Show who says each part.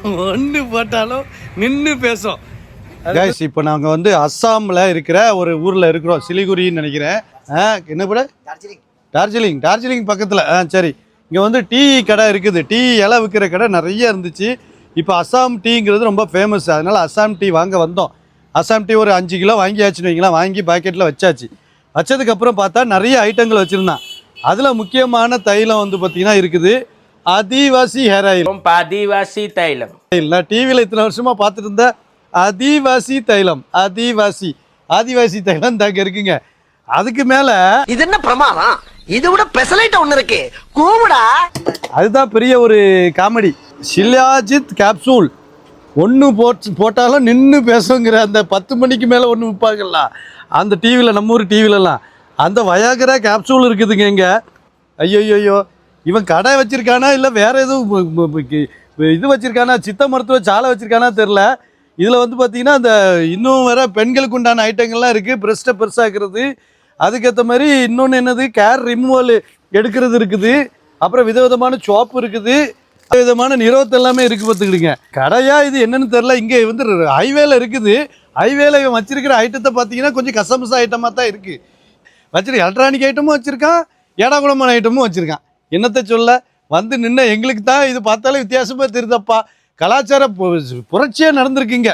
Speaker 1: ஒன்று போட்டாலும் நின்று பேசும். கைஸ் இப்போ நாங்கள் வந்து அஸ்ஸாமில் இருக்கிற ஒரு ஊரில் இருக்கிறோம், சிலிகுரின்னு நினைக்கிறேன். என்ன கூட டார்ஜிலிங் பக்கத்தில். சரி, இங்கே வந்து டீ கடை இருக்குது, டீ இலை விற்கிற கடை நிறைய இருந்துச்சு. இப்போ அஸ்ஸாம் டீங்கிறது ரொம்ப ஃபேமஸ், அதனால் அஸ்ஸாம் டீ வாங்க வந்தோம். அஸ்ஸாம் டீ ஒரு 5 கிலோ வாங்கியாச்சுன்னு வைங்களேன். வாங்கி பாக்கெட்டில் வச்சாச்சு. வச்சதுக்கப்புறம் பார்த்தா நிறைய ஐட்டங்கள் வச்சுருந்தான். அதில் முக்கியமான தைலம் வந்து பார்த்திங்கன்னா இருக்குது ஆதிவாசி ஹேர் ஆயில்.
Speaker 2: ஆதிவாசி தைலம்.
Speaker 1: நான் டிவியில் இத்தனை வருஷமாக பார்த்துட்டு இருந்தேன். ஆதிவாசி தைலம், ஆதிவாசி தைலம் தாங்க இருக்குங்க. அதுக்கு மேல
Speaker 3: இது என்ன பிரமாதம், இது விட பெசலைட் ஒண்ணு இருக்கு கூவுடா.
Speaker 1: அதுதான் பெரிய ஒரு காமெடி. ஷிலாஜித் கேப்சூல் ஒன்று போட்டாலும் நின்று பேசுங்கிற அந்த 10 மணிக்கு மேலே ஒன்று விற்பாங்கல்ல அந்த டிவியில், நம்ம ஊர் டிவிலலாம் அந்த வயாகரா கேப்சூல் இருக்குதுங்க இங்கே. ஐயோ, இவன் கடை வச்சிருக்கானா இல்லை வேற எதுவும் இது வச்சிருக்கானா, சித்த மருத்துவ சாலை வச்சிருக்கானா தெரில. இதில் வந்து பார்த்தீங்கன்னா அந்த இன்னும் வேற பெண்களுக்கு உண்டான ஐட்டங்கள்லாம் இருக்குது, பிரஸ்ட்டை பெருசாக்குறது. அதுக்கேற்ற மாதிரி இன்னொன்று என்னது, கேர் ரிமூவல் எடுக்கிறது இருக்குது. அப்புறம் விதவிதமான சோப்பு இருக்குது, விதமான நிறவத்து எல்லாமே இருக்குது. பார்த்துக்கிடுங்க, கடையா இது என்னன்னு தெரில. இங்கே வந்து ஹைவேல இருக்குது. ஹைவேல இவன் வச்சிருக்கிற ஐட்டத்தை பார்த்தீங்கன்னா கொஞ்சம் கசமசா ஐட்டமாக தான் இருக்குது. வச்சிருக்க எலக்ட்ரானிக் ஐட்டமும் வச்சுருக்கான், ஏடாகுளமான ஐட்டமும் வச்சுருக்கான். என்னத்தை சொல்ல, வந்து நின்று எங்களுக்கு தான் இது பார்த்தாலே வித்தியாசமாக தெரியுதப்பா. கலாச்சார புரட்சியாக நடந்திருக்குங்க.